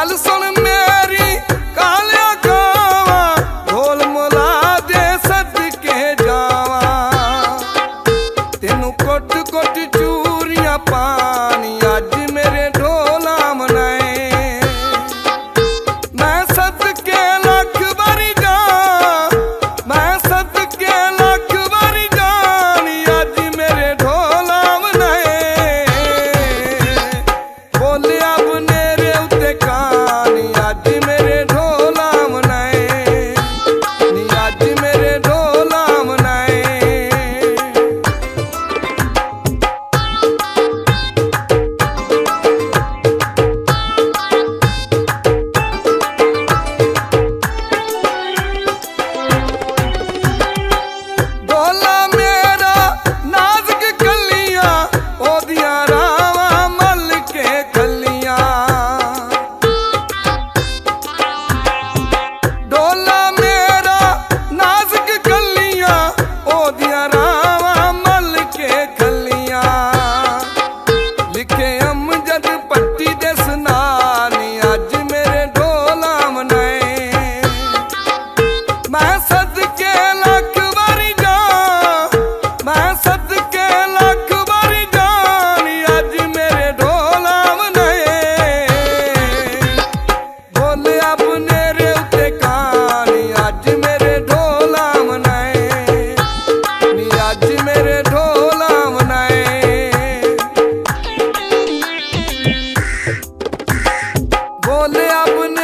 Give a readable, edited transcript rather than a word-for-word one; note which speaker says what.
Speaker 1: गल सुन मेरी कालिया कावा ढोल मुला दे सदके जावा तेनू कुट कुट चूरियां पानी अज मेरे ढोला मनाए मैं सदके लख बारी जा मैं सदके लख बारी जानी अज मेरे ढोला मनाए बोलिया बनेरे उत्ते कानी अज मेरे ढोला मनाए नी अज मेरे ढोला मनाए ढोला मेरा नाजुक कलियां ओदियां रावां मल के खलियां ढोला मेरा नाजुक कलियां ओदियां रावां मल के खलियां लिखे अमजद पट्टी दे सुनानी अज मेरे ढोला मनाए मैं सदके लख बारी जा मैं सदके लख बारी जानी अज मेरे ढोला मनाए बोलिया बनेरे उत्ते कानी अज मेरे ढोला मनाए नी अज मेरे ढोला मनाए बोलिया बने